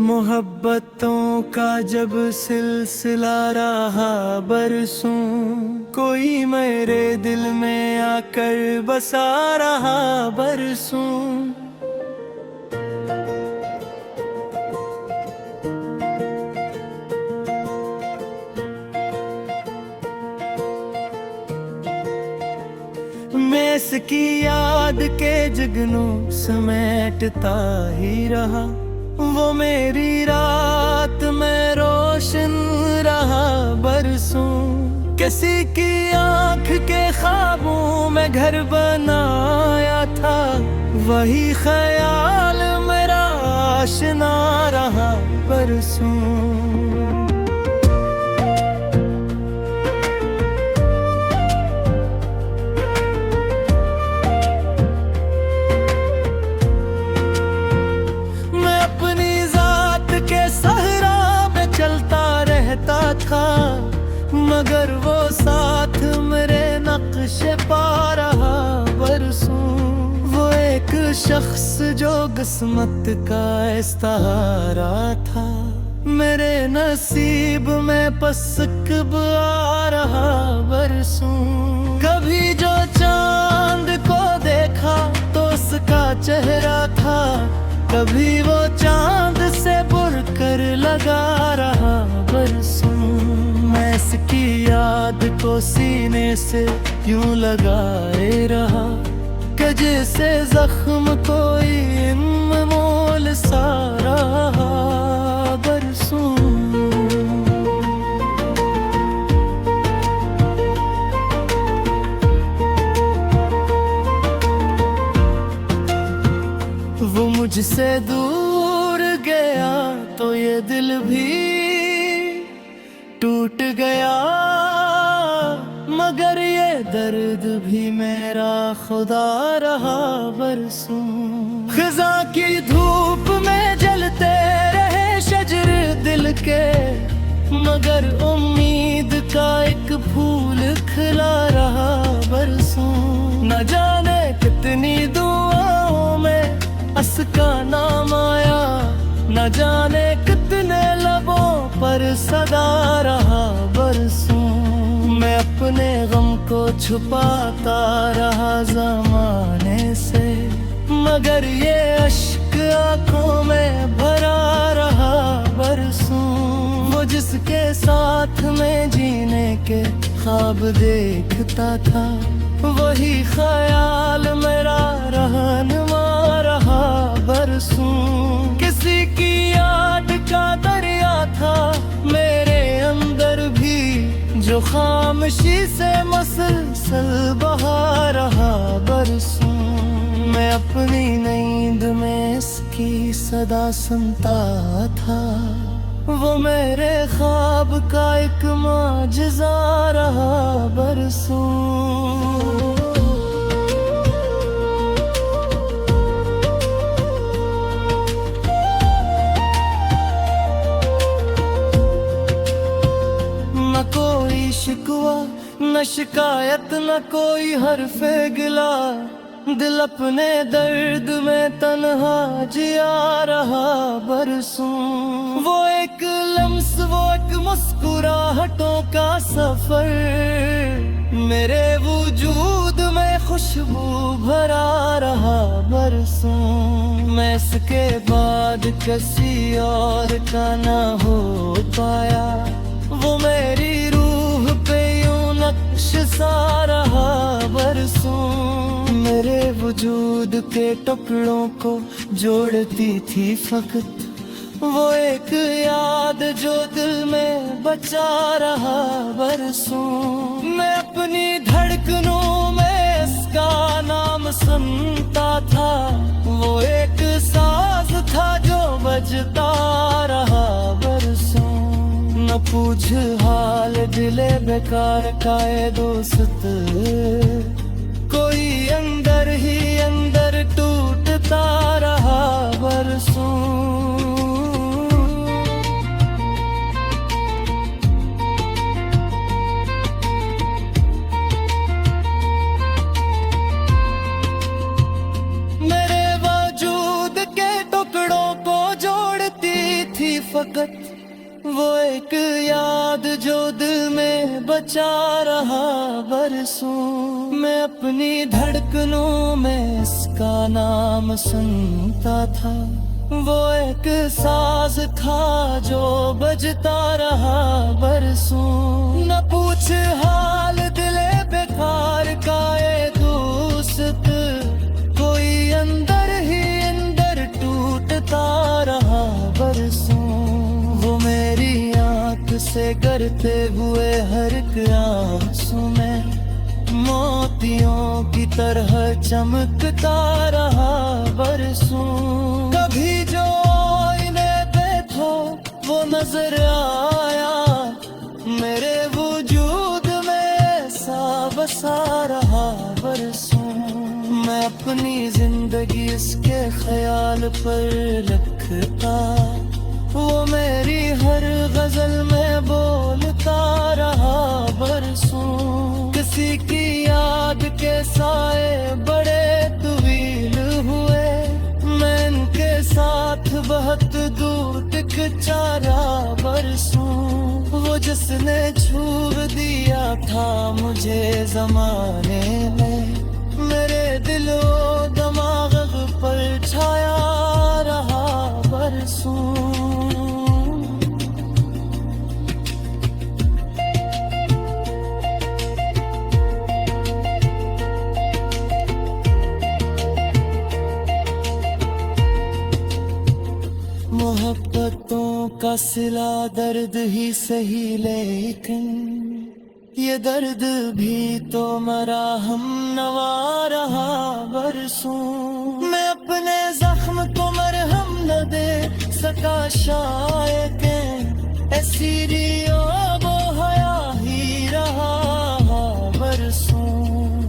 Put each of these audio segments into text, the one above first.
मोहब्बतों का जब सिलसिला रहा बरसों, कोई मेरे दिल में आकर बसा रहा बरसों। मैं इसकी याद के जगनों समेटता ही रहा, वो मेरी रात में रोशन रहा बरसों। किसी की आंख के ख्वाबों में घर बनाया था, वही ख्याल मेरा आशना रहा बरसों। था मगर वो साथ मेरे नक्शे पा रहा बरसों। वो एक शख्स जो किस्मत का इस्तारा था, मेरे नसीब में पसक आ रहा बरसों। कभी जो चांद को देखा तो उसका चेहरा था, कभी वो चांद से बुरकर लगा रहा बरसों। मैं इसकी याद को सीने से यूं लगाए रहा कि जैसे जख्म कोई इनमोल सा रहा बरसों। वो मुझसे दूर गया तो ये दिल भी टूट गया, मगर ये दर्द भी मेरा खुदा रहा बरसों। खिज़ा की धूप में जलते रहे शजर दिल के, मगर उम्मीद का एक फूल खिला रहा बरसों। न जाने कितनी दुआओं में असका नाम आया, न जाने कितने लबों पर सदा रहा बरसों। मैं अपने गम को छुपाता रहा ज़माने से, मगर ये अश्क आंखों में भरा रहा बरसों। वो जिसके साथ में जीने के ख्वाब देखता था, वही ख्याल मेरा रहनुमा रहा बरसों। किसी की याद का दरिया था मेरे अंदर भी, जो खामोशी से मसलसल बहा रहा बरसों। मैं अपनी नींद में इसकी सदा सुनता था, वो मेरे ख्वाब का एक माजिज़ा रहा बरसों। न कोई शिकवा न शिकायत न कोई हर्फे गिला, दिल अपने दर्द में तन्हा जिया रहा बरसों। वो एक लम्स वो एक मुस्कुराहटों का सफर, मेरे वजूद में खुशबू भरा रहा बरसों। मैं इसके बाद किसी और का ना हो पाया, वो मेरी रूह पे यूं नक्श सा रहा बरसों। मेरे वजूद के टुकड़ों को जोड़ती थी फकत वो एक याद जो दिल में बचा रहा बरसों। मैं अपनी धड़कनों में इसका नाम सुनता था, वो एक साज था जो बजता रहा बरसों। न पूछ हाल दिले बेकार का ए दोस्त, कोई अंदर ही अंदर टूटता रहा बरसों। मेरे वजूद के टुकड़ों को जोड़ती थी हकीकत, वो एक याद जो दिल में बचा रहा बरसों। मैं अपनी धड़कनों में इसका नाम सुनता था, वो एक साज था जो बजता रहा बरसों। न पूछ हाल दिले बेकार का ये दोस्त, कोई अंदर ही अंदर टूटता रहा बरसों। वो मेरी आँख से गिरते हुए हर एक आंसू में मोतियों की तरह चमकता रहा बरसों। कभी जो इन्हें देखो वो नजर आया, मेरे वजूद में ऐसा बसा रहा बरसों। मैं अपनी जिंदगी इसके ख्याल पर रखता, वो मेरी हर गजल में बोलता रहा बरसों। किसी की याद के साए बड़े तवील हुए, मैं इनके साथ बहुत दूर तक चारा बरसों। वो जिसने छू दिया था मुझे जमाने में, मेरे दिलो दिमाग पर छाया रहा बरसों। मोहब्बतों का सिला दर्द ही सही, लेकिन ये दर्द भी तो मरा हम नवा रहा बरसों। मैं अपने जख्म को मरहम न दे सका शायद, ऐसी रियो वो हया ही रहा बरसों।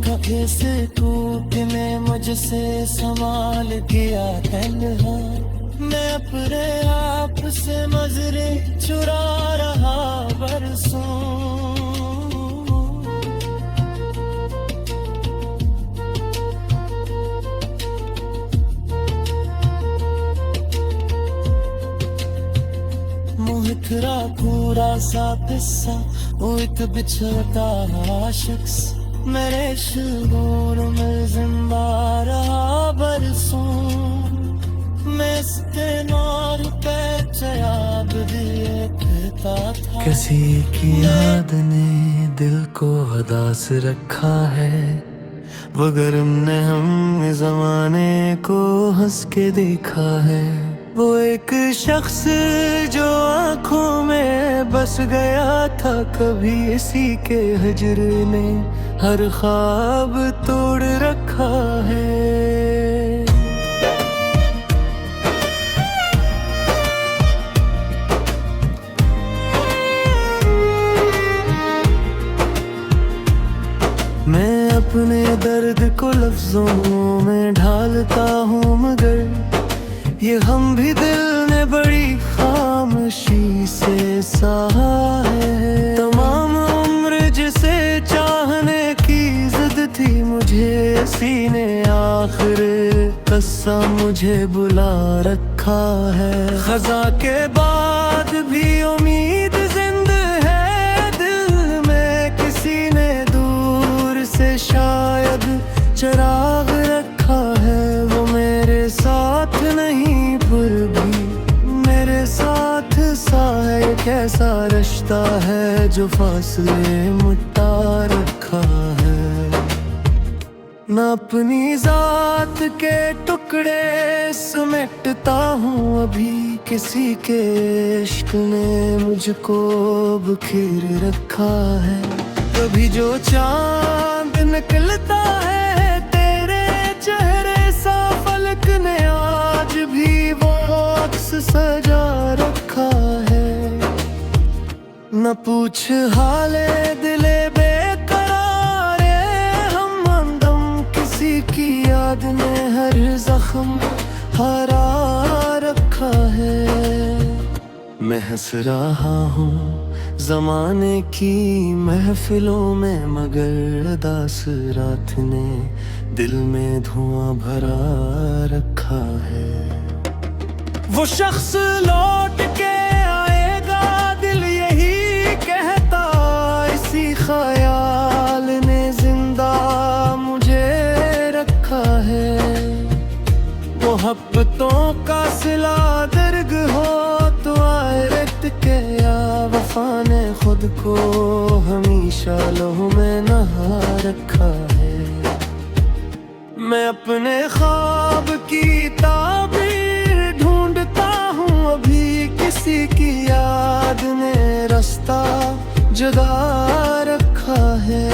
कभी से टूटने मुझसे संभाल गया तन्हा, मैं अपने आप से मजरे चुरा रहा बरसों। मुहतरा पूरा सा किस्सा, वो एक बिछड़ता शख्स मेरे शूर में जिंदा रहा बरसों। मैं इसके नौर पे चयाब दिए फिरता था, किसी की याद ने दिल को हदास रखा है, मगर हमने हम जमाने को हंस के देखा है। वो एक शख्स जो आंखों में बस गया था कभी, इसी के हिजर ने हर ख्वाब तोड़ रखा है। मैं अपने दर्द को लफ्जों में ढालता हूँ, मगर ये हम भी दिल ने बड़ी खामोशी से सहा है। तमाम उम्र जिसे चाहने की जिद थी मुझे, सीने आखिर कस्सा मुझे बुला रखा है। खजा के बाद भी उम्मीद जिंदा है दिल में, किसी ने दूर से शायद चिराग रखा है। वो मेरे साथ नहीं पर भी मेरे साथ सा है, कैसा रिश्ता है जो फासले मिटा रखा है। न अपनी जात के टुकड़े समेटता हूँ अभी, किसी के इश्क ने मुझको बिखेर रखा है। कभी जो चांद निकलता है तेरे चेहरे सा, फलक ने आज भी वो अक्स सजा रखा है। न पूछ हाले दिले बेकरारे हमदम, किसी की याद ने हर जख्म हरा रखा है। मैं हंस रहा हूँ जमाने की महफिलों में, मगर अदास रात ने दिल में धुआं भरा रखा है। वो शख्स लौट के वफा ने खुद को हमेशा लहू में नहा रखा है। मैं अपने ख्वाब की ताबीर ढूंढता हूँ, अभी किसी की याद ने रास्ता जगा रखा है।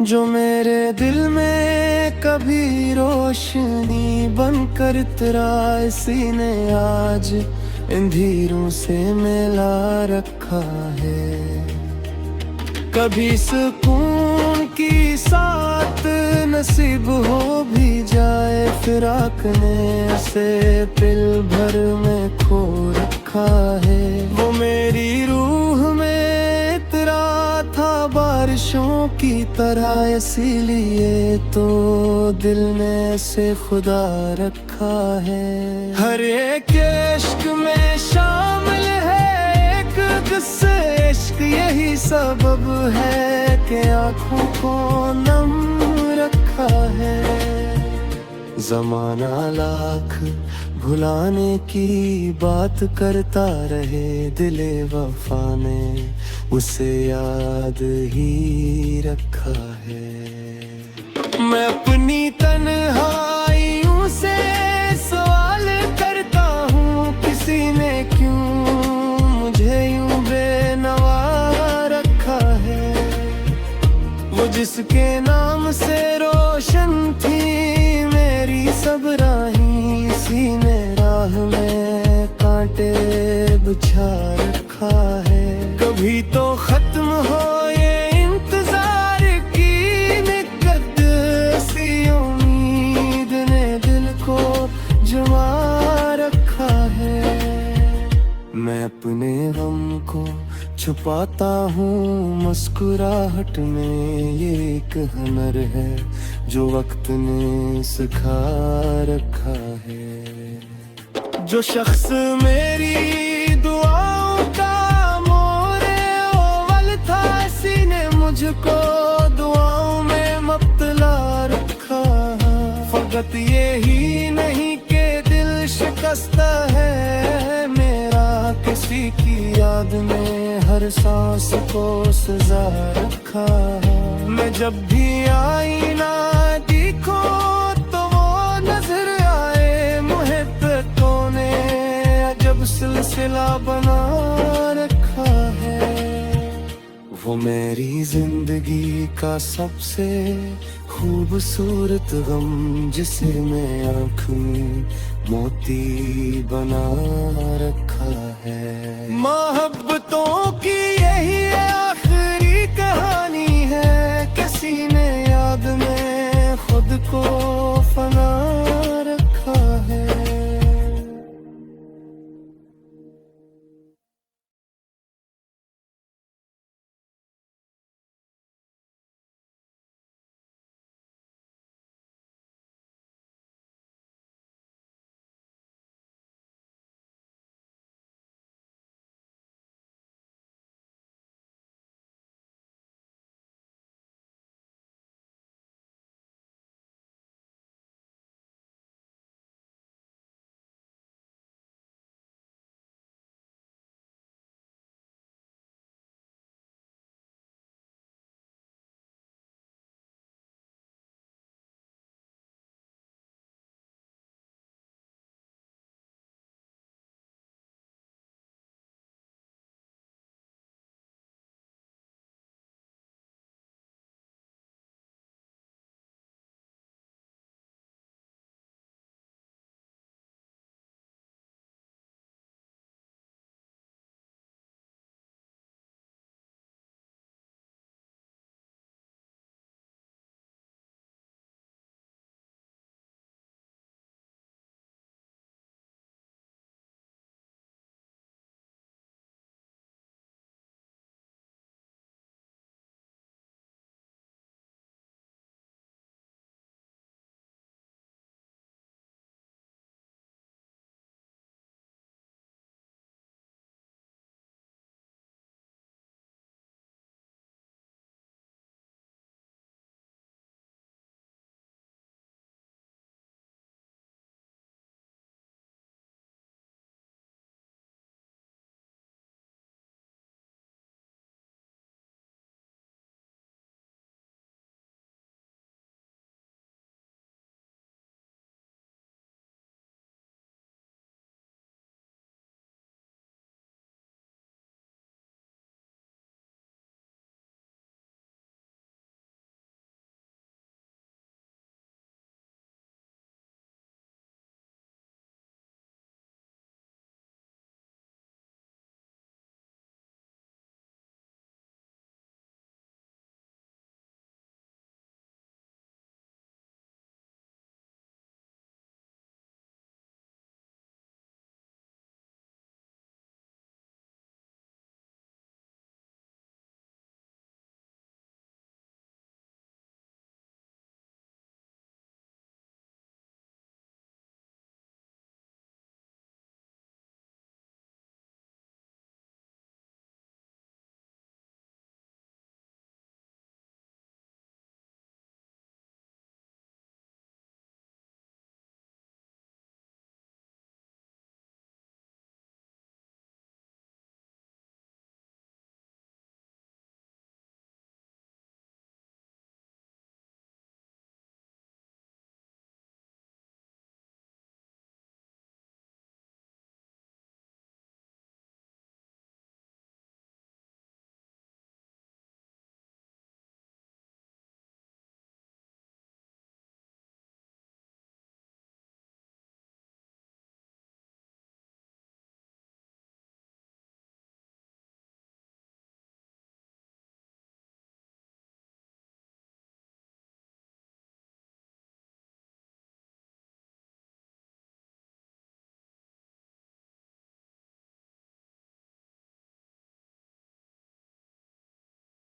जो मेरे दिल में कभी रोशनी बनकर तेरा इसी ने आज अंधेरों से मिला रखा है। कभी सुकून की साथ नसीब हो भी जाए, फिराक ने उसे दिल भर में खो रखा है। वो मेरी रूह में तेरा था बारिशों की तरह, इसीलिए तो दिल ने से खुदा रखा है। हर एक इश्क में शामिल है एक किस्से इश्क, यही सबब है कि आँखों को नम रखा है। ज़माना लाख भुलाने की बात करता रहे, दिले वफा ने उसे याद ही रखा है। मैं अपनी तन्हाइयों से सवाल करता हूँ, किसी ने क्यों मुझे यूं बेनवा रखा है। वो जिसके नाम से रोशन थी मेरी सब राहें, इसी ने राह में कांटे बिछा रखा है। कभी तो खत्म हो ये इंतजार की निकट, सी उम्मीद ने दिल को जमा रखा है। मैं अपने गम को छुपाता हूँ मुस्कुराहट में, ये एक हुनर है जो वक्त ने सिखा रखा है। जो शख्स मेरी दुआओं का मोरे अव्वल था, इसी ने मुझको दुआओं में मुब्तला रखा। फकत ये ही नहीं कि दिल शिकस्त है मेरा, किसी की याद में हर सांस को सजा रखा। मैं जब भी आईना देखो तो वो नजर आए, मुहब्बतों ने अजब सिलसिला बना रखा है। वो मेरी जिंदगी का सबसे खूबसूरत गम, जिसे मैं आँख में मोती बना रखा है। मोहब्बतों की